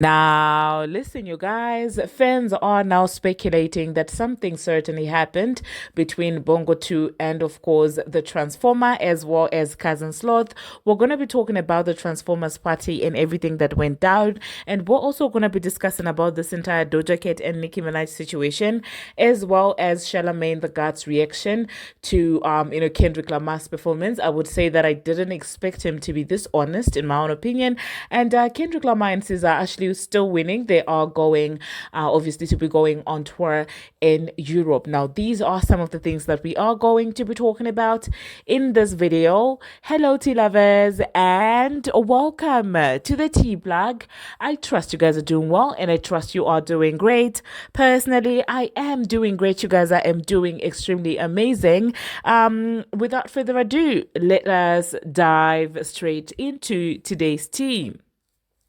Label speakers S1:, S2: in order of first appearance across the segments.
S1: Now, listen, you guys, fans are now speculating that something certainly happened between Bongo 2 and, of course, the Transformer, as well as Cousin Sloth. We're going to be talking about the Transformers party and everything that went down. And we're also going to be discussing about this entire Doja Cat and Nicki Minaj situation, as well as Charlemagne the God's reaction to, Kendrick Lamar's performance. I would say that I didn't expect him to be this honest, in my own opinion. And Kendrick Lamar and SZA are actually still winning. They are going, obviously, to be going on tour in Europe. Now, these are some of the things that we are going to be talking about in this video. Hello, tea lovers, and welcome to the tea plug. I trust you guys are doing well, and I trust you are doing great. Personally, I am doing great. You guys, I am doing extremely amazing. Without further ado, let us dive straight into today's tea.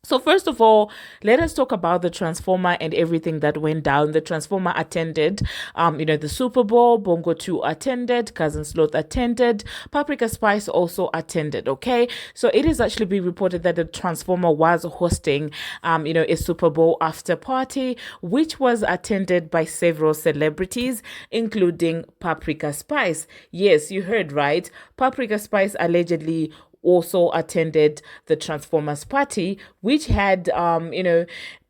S1: So first of all, let us talk about the Transformer and everything that went down. The Transformer attended, the Super Bowl. Bongo 2 attended. Cousin Sloth attended. Paprika Spice also attended. Okay, so it is actually being reported that the Transformer was hosting, a Super Bowl after party, which was attended by several celebrities, including Paprika Spice. Yes, you heard right. Paprika Spice allegedly also attended the Transformers party, which had,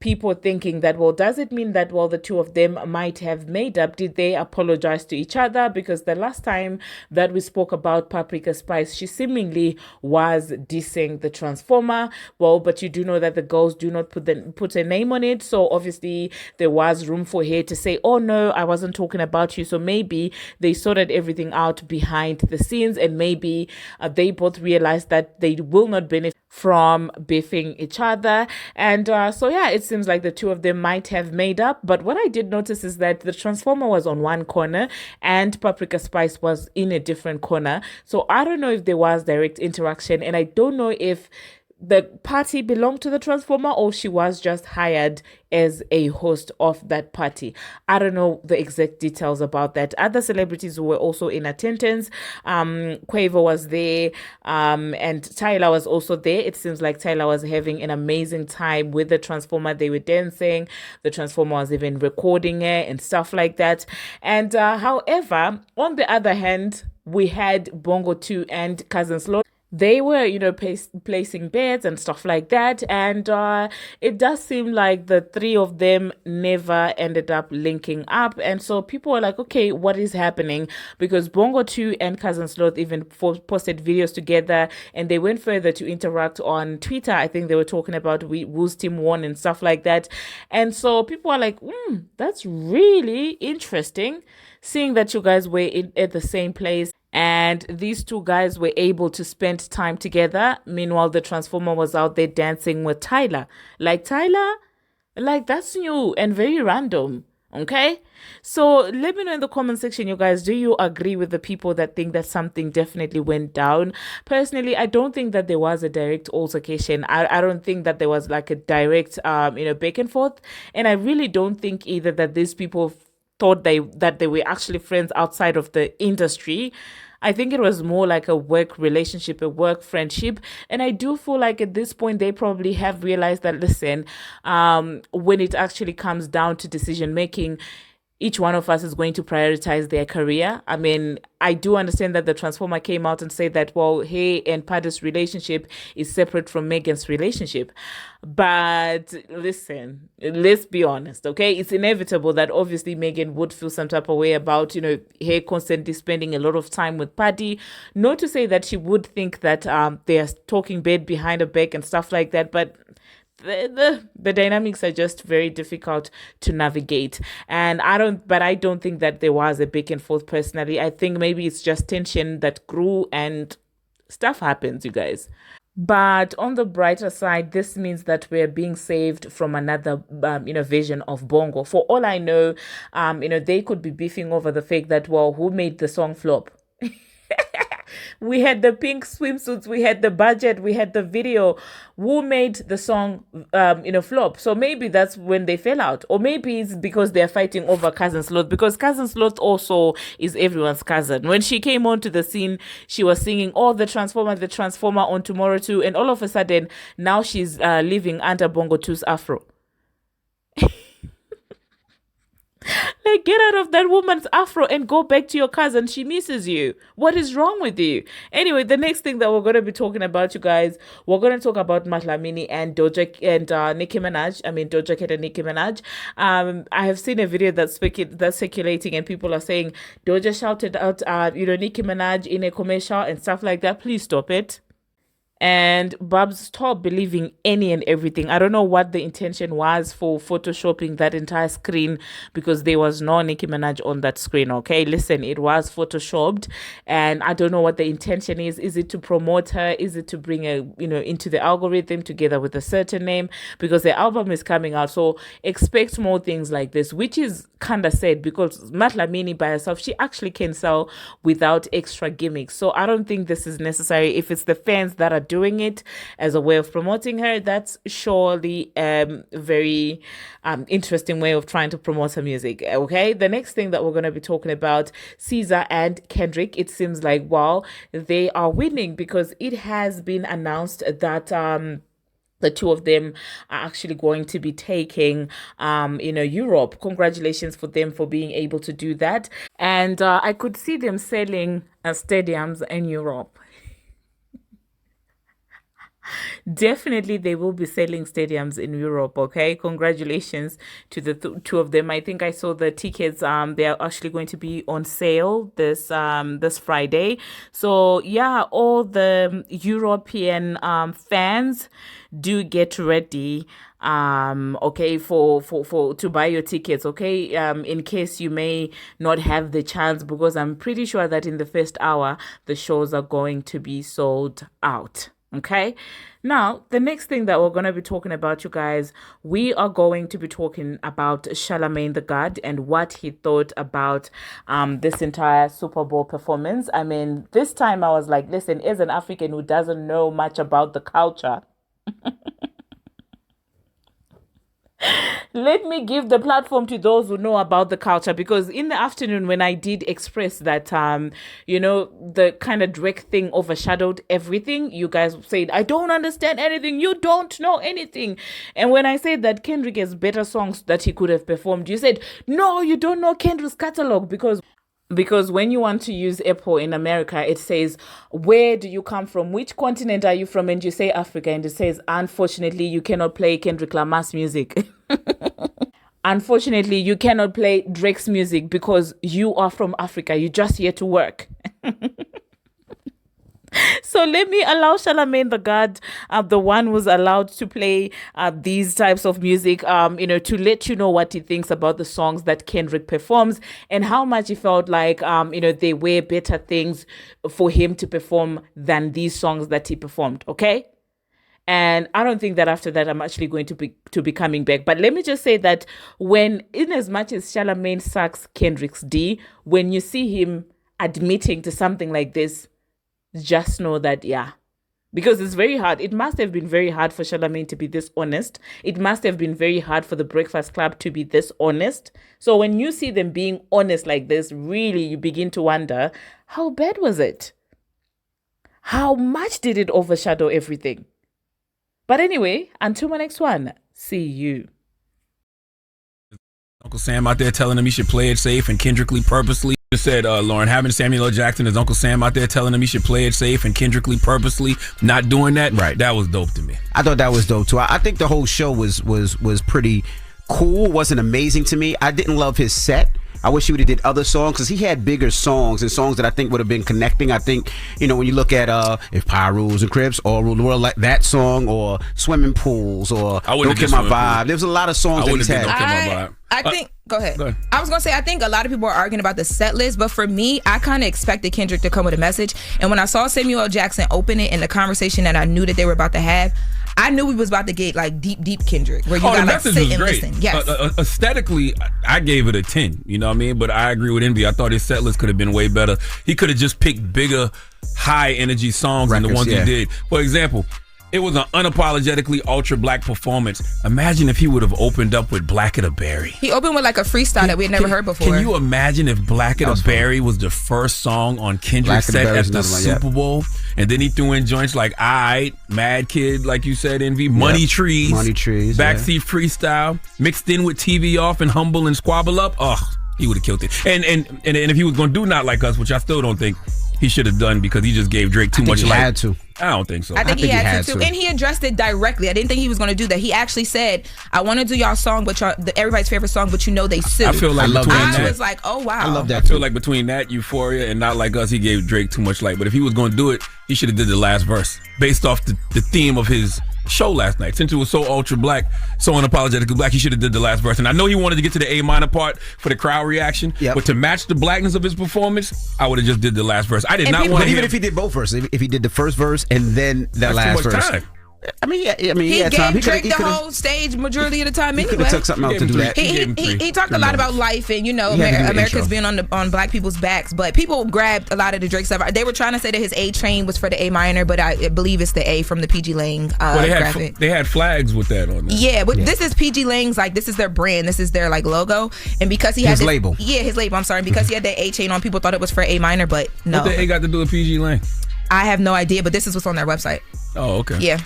S1: people thinking that, well, does it mean that, well, the two of them might have made up? Did they apologize to each other? Because the last time that we spoke about Paprika Spice, she seemingly was dissing the Transformer. Well, but you do know that the girls do not put a name on it. So obviously there was room for her to say, oh no, I wasn't talking about you. So maybe they sorted everything out behind the scenes, and maybe they both realized that they will not benefit from biffing each other. And so yeah, it seems like the two of them might have made up. But what I did notice is that the Transformer was on one corner and Paprika Spice was in a different corner. So I don't know if there was direct interaction, and I don't know if the party belonged to the Transformer or she was just hired as a host of that party. I don't know the exact details about that. Other celebrities who were also in attendance, Quavo was there, and Tyla was also there. It seems like Tyla was having an amazing time with the Transformer. They were dancing. The Transformer was even recording it and stuff like that. And however, on the other hand, we had Bongo 2 and Cousin Slow. They were, placing bets and stuff like that. And it does seem like the three of them never ended up linking up. And so people were like, okay, what is happening? Because Bongo 2 and Cousin Sloth even posted videos together, and they went further to interact on Twitter. I think they were talking about whose team won and stuff like that. And so people are like, that's really interesting, seeing that you guys were at the same place and these two guys were able to spend time together. Meanwhile, the Transformer was out there dancing with Tyla. Like, Tyla? Like, that's new and very random. Okay? So let me know in the comment section, you guys, do you agree with the people that think that something definitely went down? Personally, I don't think that there was a direct altercation. I don't think that there was like a direct, back and forth. And I really don't think either that these people thought that they were actually friends outside of the industry. I think it was more like a work relationship, a work friendship. And I do feel like at this point, they probably have realized that, listen, when it actually comes down to decision making, each one of us is going to prioritize their career. I mean, I do understand that the Transformer came out and said that, well, hey, and Paddy's relationship is separate from Megan's relationship. But listen, let's be honest, okay? It's inevitable that obviously Megan would feel some type of way about, her constantly spending a lot of time with Paddy. Not to say that she would think that they are talking bad behind her back and stuff like that, but the dynamics are just very difficult to navigate. And I don't think that there was a back and forth. Personally, I think maybe it's just tension that grew and stuff happens, you guys. But on the brighter side, this means that we're being saved from another, version of Bongo. For all I know, they could be beefing over the fact that, well, who made the song flop? We had the pink swimsuits, we had the budget, we had the video. Who made the song, flop? So maybe that's when they fell out, or maybe it's because they're fighting over Cousin Sloth. Because Cousin Sloth also is everyone's cousin. When she came onto the scene, she was singing, "Oh, the Transformer on Tomorrow Too," and all of a sudden now she's living under Bongo 2's afro. Like, get out of that woman's afro and go back to your cousin. She misses you. What is wrong with you? Anyway, the next thing that we're going to be talking about, you guys, we're going to talk about Mahlamini and Doja and Nicki Minaj. I mean, Doja Cat and Nicki Minaj. I have seen a video that's circulating, and people are saying Doja shouted out, Nicki Minaj in a commercial and stuff like that. Please stop it. And Babs, stop believing any and everything. I don't know what the intention was for photoshopping that entire screen, because there was no Nicki Minaj on that screen, okay? Listen, it was photoshopped, and I don't know what the intention is. Is it to promote her? Is it to bring her, into the algorithm together with a certain name? Because the album is coming out, so expect more things like this, which is kind of sad, because Mahlamini by herself, she actually can sell without extra gimmicks. So I don't think this is necessary. If it's the fans that are doing it as a way of promoting her, that's surely very interesting way of trying to promote her music. Okay, the next thing that we're going to be talking about, SZA and Kendrick. It seems like, wow, they are winning, because it has been announced that the two of them are actually going to be taking, Europe. Congratulations for them for being able to do that. And I could see them selling stadiums in Europe. Definitely they will be selling stadiums in Europe. Okay, congratulations to the two of them. I think I saw the tickets, they are actually going to be on sale this Friday. So yeah, all the European fans, do get ready, okay, for to buy your tickets, okay, in case you may not have the chance, because I'm pretty sure that in the first hour the shows are going to be sold out. Okay, now the next thing that we're going to be talking about, you guys, we are going to be talking about Charlemagne the God and what he thought about this entire Super Bowl performance. I mean, this time I was like, listen, as an African who doesn't know much about the culture, let me give the platform to those who know about the culture, because in the afternoon when I did express that, the kind of Drake thing overshadowed everything, you guys said, I don't understand anything. You don't know anything. And when I said that Kendrick has better songs that he could have performed, you said, no, you don't know Kendrick's catalog, because when you want to use Apple in America, it says, where do you come from? Which continent are you from? And you say Africa, and it says, unfortunately, you cannot play Kendrick Lamar's music. Unfortunately, you cannot play Drake's music because you are from Africa. You're just here to work. So let me allow Charlemagne the God, the one who's allowed to play these types of music, to let you know what he thinks about the songs that Kendrick performs, and how much he felt like, there were better things for him to perform than these songs that he performed. Okay. And I don't think that after that, I'm actually going to be coming back. But let me just say that in as much as Charlemagne sucks Kendrick's D, when you see him admitting to something like this, just know that, yeah, because it's very hard. It must have been very hard for Charlemagne to be this honest. It must have been very hard for the Breakfast Club to be this honest. So when you see them being honest like this, really, you begin to wonder, how bad was it? How much did it overshadow everything? But anyway, until my next one, see you.
S2: Uncle Sam out there telling him he should play it safe and Kendrick Lee purposely. Just said, Lauren, having Samuel L. Jackson as Uncle Sam out there telling him he should play it safe and Kendrick Lee purposely not doing that.
S3: Right.
S2: That was dope to me.
S3: I thought that was dope too. I think the whole show was pretty cool. Wasn't amazing to me. I didn't love his set. I wish he would have did other songs, because he had bigger songs and songs that I think would have been connecting. I think, when you look at If Power Rules and Crips, or Rule the World, like that song, or Swimming Pools, or Don't Get My Vibe. There's a lot of songs that he's had.
S4: Don't Get My Vibe. I think, go ahead. I was going to say, I think a lot of people are arguing about the set list, but for me, I kind of expected Kendrick to come with a message. And when I saw Samuel L. Jackson open it in the conversation that I knew that they were about to have, I knew we was about to get like deep Kendrick, where you gotta like sit and listen. Yes.
S2: Aesthetically, I gave it a 10. You know what I mean? But I agree with Envy. I thought his set list could have been way better. He could have just picked bigger, high energy songs than the ones he did. For example, it was an unapologetically ultra black performance. Imagine if he would have opened up with Black at a Berry.
S4: He opened with like a freestyle that we had never heard before.
S2: Can you imagine if Black at a Berry was the first song on Kendrick's set at the Super Bowl? And then he threw in joints like Aight, Mad Kid, like you said, Envy, Money Trees, Backseat Freestyle, mixed in with TV Off and Humble and Squabble Up. Oh, he would have killed it. And if he was going to do Not Like Us, which I still don't think he should have done because he just gave Drake too much light.
S3: He had to.
S2: I don't think so.
S4: I think he had to. And he addressed it directly. I didn't think he was going to do that. He actually said, I want to do y'all song, but everybody's favorite song, but you know they sue.
S2: I feel like
S4: I was like, oh, wow.
S3: I love that.
S2: I feel like between that, Euphoria, and Not Like Us, he gave Drake too much light. But if he was going to do it, he should have did the last verse based off the theme of his show last night. Since it was so ultra black, so unapologetically black, he should have did the last verse. And I know he wanted to get to the A minor part for the crowd reaction, but to match the blackness of his performance, I would have just did the last verse. I did not want to.
S3: Even if he did both verses, if he did the first verse and then the last verse.
S2: Time.
S3: I mean, he had
S4: gave
S3: time.
S4: Drake the whole stage majority of the time anyway.
S3: He could have took something out to do that.
S4: He talked a lot about life and, America's being on black people's backs, but people grabbed a lot of the Drake stuff. They were trying to say that his A train was for the A minor, but I believe it's the A from the PG Lang graphic.
S2: They had flags with that on there.
S4: Yeah, but this is PG Lang's, like, this is their brand. This is their, like, logo. And because he had
S3: his label.
S4: Yeah, his label, I'm sorry. Because he had the A chain on, people thought it was for A minor, but no.
S2: What the A got to do with PG Lang?
S4: I have no idea, but this is what's on their website.
S2: Oh, okay.
S4: Yeah.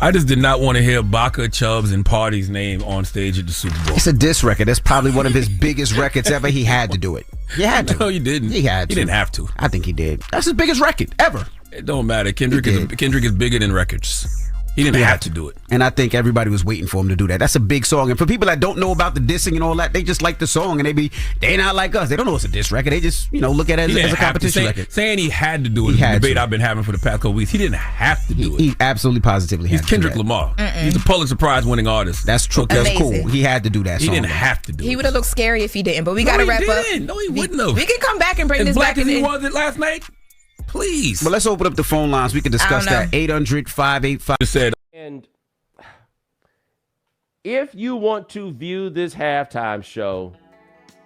S2: I just did not want to hear Baca, Chubbs, and Party's name on stage at the Super Bowl.
S3: It's a diss record. That's probably one of his biggest records ever. He had to do it. He had to.
S2: No, he didn't.
S3: He had to.
S2: He didn't have to.
S3: I think he did. That's his biggest record ever.
S2: It don't matter. Kendrick is bigger than records. He didn't have to do it.
S3: And I think everybody was waiting for him to do that. That's a big song. And for people that don't know about the dissing and all that, they just like the song and they not like us. They don't know it's a diss record. They just, look at it as a competition record.
S2: Saying he had to do it is a debate I've been having for the past couple weeks. He didn't have to do it.
S3: He absolutely positively had to do that.
S2: He's Kendrick Lamar. He's a Pulitzer Prize winning artist.
S3: That's true.
S4: Amazing.
S3: That's cool. He had to do that song.
S2: He didn't have to do it.
S4: He would have looked scary if he didn't, but we got to wrap up.
S2: No, he wouldn't have.
S4: We can come back and bring this
S2: black
S4: back.
S2: As he was it last night? Please.
S3: Well, let's open up the phone lines. We can discuss that. 800-585.
S2: Said.
S5: And if you want to view this halftime show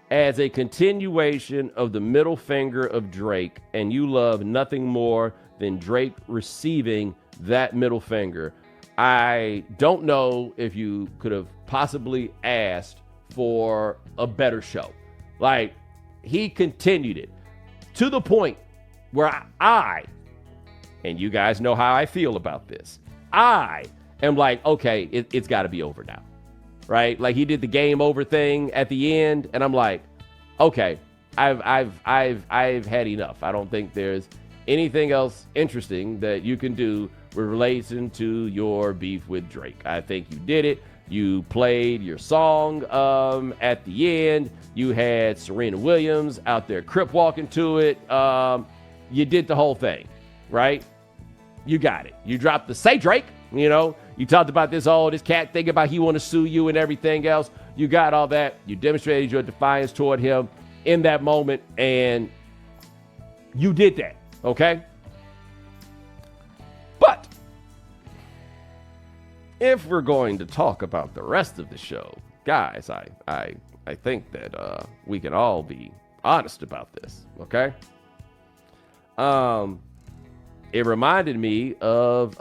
S5: as a continuation of the middle finger of Drake, and you love nothing more than Drake receiving that middle finger, I don't know if you could have possibly asked for a better show. Like, he continued it to the point where I, and you guys know how I feel about this, I am like, okay, it's got to be over now. Right? Like, he did the game over thing at the end, and I'm like, okay, I've had enough. I don't think there's anything else interesting that you can do with relation to your beef with Drake. I think you did it. You played your song at the end. You had Serena Williams out there crip walking to it. You did the whole thing, right? You got it. You dropped the Say Drake, You talked about this cat thing about he want to sue you and everything else. You got all that. You demonstrated your defiance toward him in that moment, and you did that, okay? But if we're going to talk about the rest of the show, guys, I think that we can all be honest about this, okay? It reminded me of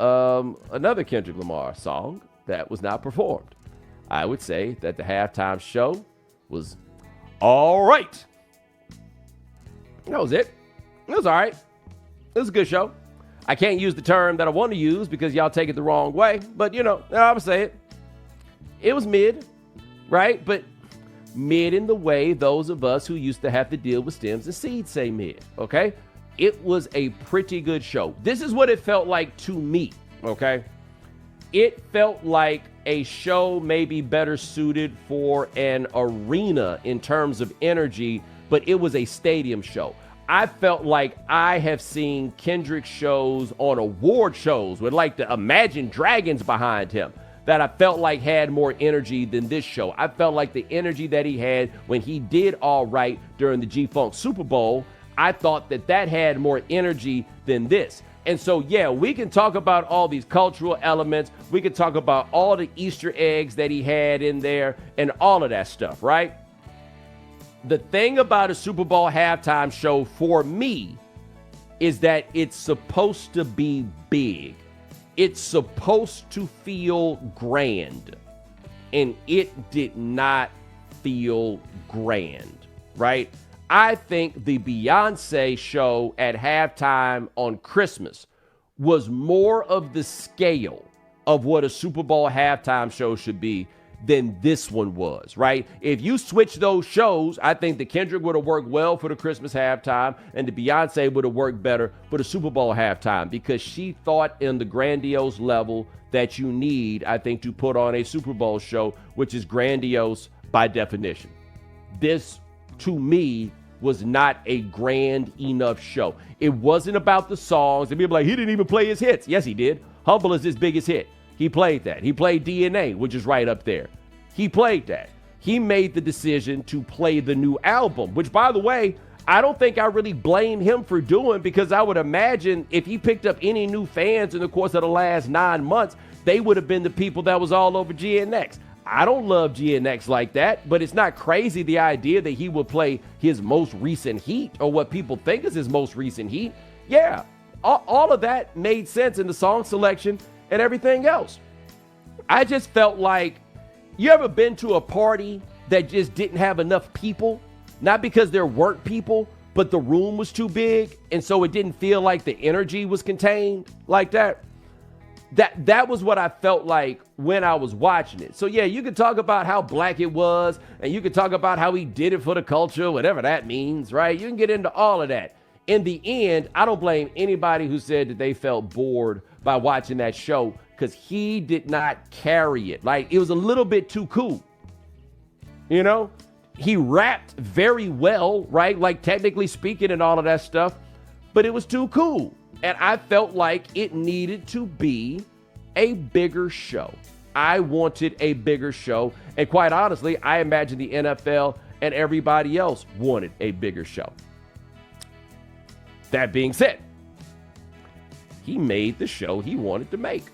S5: another Kendrick Lamar song that was not performed. I would say that the halftime show was all right. That was it. It was all right. It was a good show. I can't use the term that I want to use because y'all take it the wrong way. But, I'm going to say it. It was mid, right? But mid in the way those of us who used to have to deal with stems and seeds say mid, okay? It was a pretty good show. This is what it felt like to me, okay? It felt like a show maybe better suited for an arena in terms of energy, but it was a stadium show. I felt like I have seen Kendrick shows on award shows with like the Imagine Dragons behind him that I felt like had more energy than this show. I felt like the energy that he had when he did All Right during the G-Funk Super Bowl, I thought that had more energy than this. And so, yeah, we can talk about all these cultural elements. We can talk about all the Easter eggs that he had in there and all of that stuff, right? The thing about a Super Bowl halftime show for me is that it's supposed to be big. It's supposed to feel grand. And it did not feel grand, right? I think the Beyonce show at halftime on Christmas was more of the scale of what a Super Bowl halftime show should be than this one was, right? If you switch those shows, I think the Kendrick would have worked well for the Christmas halftime and the Beyonce would have worked better for the Super Bowl halftime because she thought in the grandiose level that you need, I think, to put on a Super Bowl show, which is grandiose by definition. This, to me, was not a grand enough show. It wasn't about the songs. And people are like, he didn't even play his hits. Yes, he did. Humble is his biggest hit. He played that. He played DNA, which is right up there. He played that. He made the decision to play the new album, which, by the way, I don't think I really blame him for doing, because I would imagine if he picked up any new fans in the course of the last 9 months, they would have been the people that was all over GNX. I don't love GNX like that, but it's not crazy the idea that he would play his most recent heat or what people think is his most recent heat. Yeah, all of that made sense in the song selection and everything else. I just felt like, you ever been to a party that just didn't have enough people? Not because there weren't people, but the room was too big, and so it didn't feel like the energy was contained like that. That was what I felt like when I was watching it. So yeah, you can talk about how black it was, and you can talk about how he did it for the culture, whatever that means, right? You can get into all of that. In the end, I don't blame anybody who said that they felt bored by watching that show, because he did not carry it. Like, it was a little bit too cool. You know? He rapped very well, right? Like, technically speaking and all of that stuff, but it was too cool. And I felt like it needed to be a bigger show. I wanted a bigger show. And quite honestly, I imagine the NFL and everybody else wanted a bigger show. That being said, he made the show he wanted to make.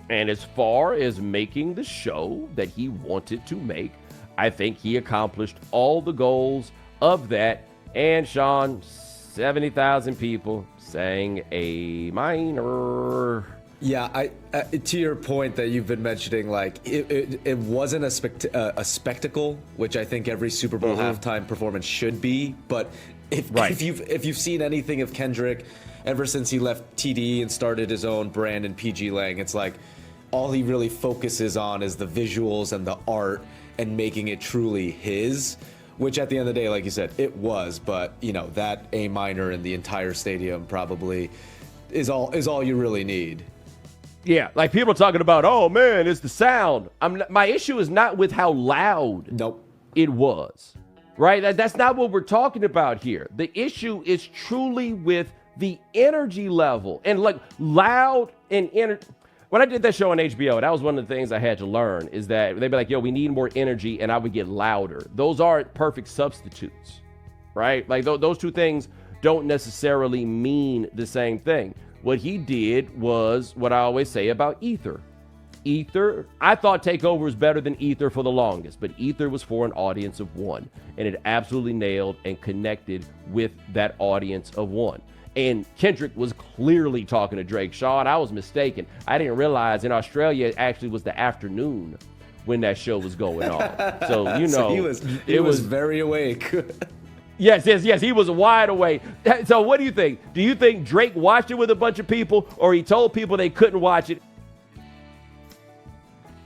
S5: And as far as making the show that he wanted to make, I think he accomplished all the goals of that. And Sean, 70,000 people sang A minor.
S6: Yeah, I to your point that you've been mentioning, like it wasn't a spectacle, which I think every Super Bowl halftime performance should be. But if you've seen anything of Kendrick ever since he left TD and started his own brand in PG Lang, it's like all he really focuses on is the visuals and the art and making it truly his. Which at the end of the day, like you said, it was, but you know, that A minor in the entire stadium probably is all you really need.
S5: Yeah, like people are talking about, oh man, it's the sound. My issue is not with how loud it was, right? That's not what we're talking about here. The issue is truly with the energy level, and like loud and energy. When I did that show on HBO, that was one of the things I had to learn, is that they'd be like, yo, we need more energy, and I would get louder. Those aren't perfect substitutes, right? Like those two things don't necessarily mean the same thing. What he did was what I always say about Ether. Ether, I thought Takeover was better than Ether for the longest, but Ether was for an audience of one, and it absolutely nailed and connected with that audience of one. And Kendrick was clearly talking to Drake. Sean, I was mistaken. I didn't realize in Australia it actually was the afternoon when that show was going on. So, you know,
S6: so he was very awake.
S5: Yes, he was wide awake. So what do you think? Do you think Drake watched it with a bunch of people, or he told people they couldn't watch it?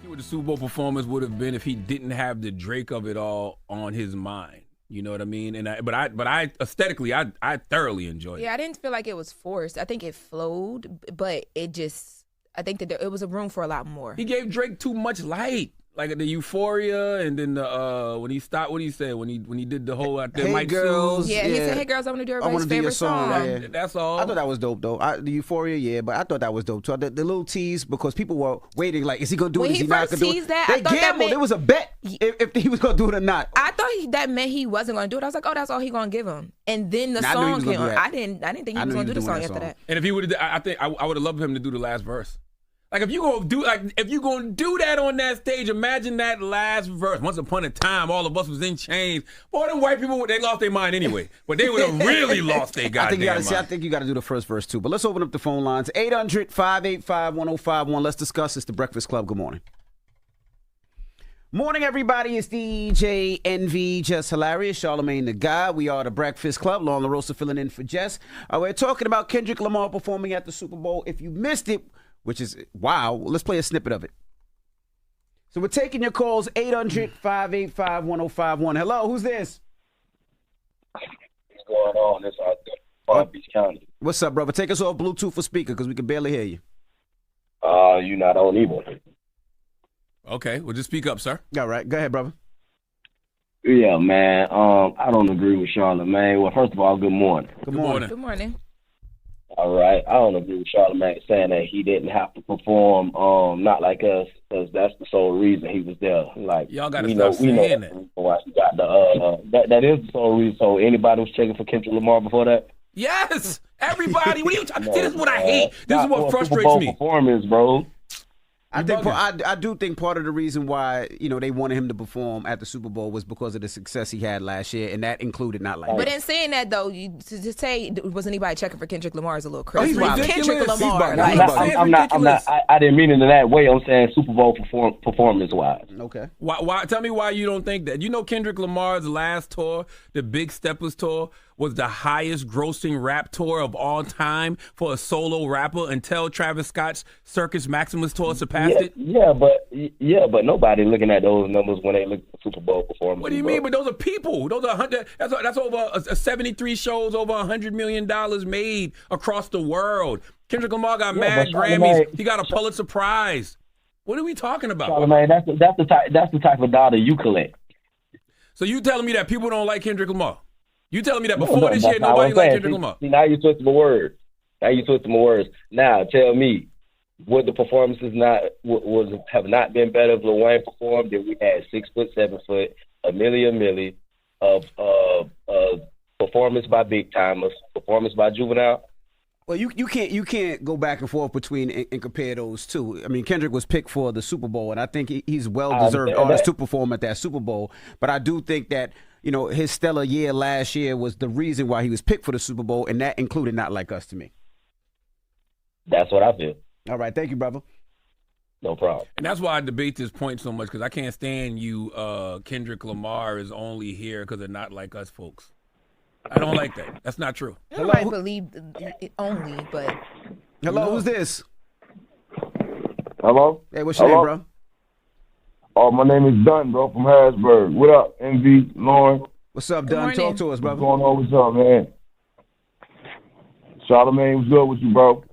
S2: What the Super Bowl performance would have been if he didn't have the Drake of it all on his mind. You know what I mean? And I aesthetically, I thoroughly enjoyed it.
S4: Yeah, I didn't feel like it was forced. I think it flowed, but I think that it was a room for a lot more.
S2: He gave Drake too much light. Like the Euphoria, and then the when he stopped, what he said when he did the whole
S3: Hey
S2: Mike
S3: Girls,
S4: yeah, he said, "Hey girls, I want to do everybody's favorite song."
S3: Yeah.
S2: That's all.
S3: I thought that was dope though. The Euphoria, yeah, but I thought that was dope too. The little tease because people were waiting, like, is he gonna do it? Is he not gonna do it? They gambled. It was a bet if he was gonna do it or not.
S4: I thought that meant he wasn't gonna do it. I was like, oh, that's all he gonna give him. And then the song came on. I didn't think he was gonna do the song after that.
S2: And if he would have, I think I would have loved him to do the last verse. Like if you gonna do that on that stage, imagine that last verse. Once upon a time, all of us was in chains. Boy, them white people, they lost their mind anyway. But they would have really lost their goddamn mind.
S3: I think you got to do the first verse too. But let's open up the phone lines. 800-585-1051. Let's discuss. It's the Breakfast Club. Good morning. Morning, everybody. It's DJ NV, Just Hilarious, Charlemagne the Guy. We are the Breakfast Club. Lauren LaRosa filling in for Jess. We're talking about Kendrick Lamar performing at the Super Bowl. If you missed it, which is wow, let's play a snippet of it. So we're taking your calls, 800-585-1051. Hello, who's this?
S7: What's going on? This is Palm Beach County.
S3: What's up, brother? Take us off Bluetooth or speaker because we can barely hear you.
S7: You're not on either.
S2: Okay, well, just speak up, sir.
S3: All right, go ahead, brother.
S7: Yeah, man. I don't agree with Charlemagne. Well, first of all, good morning.
S3: Good morning.
S4: Good morning.
S7: All right. I don't agree with Charlemagne saying that he didn't have to perform Not Like Us, because that's the sole reason he was there. Like,
S2: y'all got to stop saying that.
S7: Why he got that is the sole reason. So anybody was checking for Kendrick Lamar before that?
S2: Yes, everybody. What are you talking? See, this is what I hate. This is what frustrates
S7: Super Bowl
S2: me.
S7: Performance, bro.
S3: I do think part of the reason why they wanted him to perform at the Super Bowl was because of the success he had last year, and that included Not Like Us.
S4: But in saying that though, to say was anybody checking for Kendrick Lamar is a little crazy.
S3: He's ridiculous.
S4: Kendrick Lamar.
S7: I'm not. I didn't mean it in that way. I'm saying Super Bowl performance wise.
S3: Okay.
S2: Why? Tell me why you don't think that. You know, Kendrick Lamar's last tour, the Big Steppers tour, was the highest grossing rap tour of all time for a solo rapper until Travis Scott's Circus Maximus tour surpassed it.
S7: Yeah, but nobody looking at those numbers when they look at the Super Bowl performance.
S2: What do you mean? But those are people. Those are 100. That's over 73 shows, over $100 million made across the world. Kendrick Lamar got mad Grammys. He got a Pulitzer Prize. What are we talking about?
S7: Charlemagne, that's the type of data you collect.
S2: So you telling me that people don't like Kendrick Lamar? You telling me that before this year nobody liked Kendrick Lamar?
S7: See, now you twisting my words. Now tell me, would the performances have not been better if Lil Wayne performed? If we had 6 foot, 7 foot, a milli of performance by Big Timers, performance by Juvenile?
S3: Well, you can't go back and forth between and compare those two. I mean, Kendrick was picked for the Super Bowl, and I think he's well-deserved artist to perform at that Super Bowl. But I do think that his stellar year last year was the reason why he was picked for the Super Bowl, and that included Not Like Us to me.
S7: That's what I feel.
S3: All right, thank you, brother.
S7: No problem.
S2: And that's why I debate this point so much, because I can't stand you. Kendrick Lamar is only here because of Not Like Us folks. I don't like that. That's not true.
S4: I might believe it only, but.
S3: Hello, who's this?
S7: Hello?
S3: Hey, what's your name, bro?
S7: Oh, my name is Dunn, bro, from Harrisburg. What up, MV, Lauren?
S3: What's up, Dunn? Talk to us, brother.
S7: What's going on? What's up, man? Charlemagne, what's good with you, bro?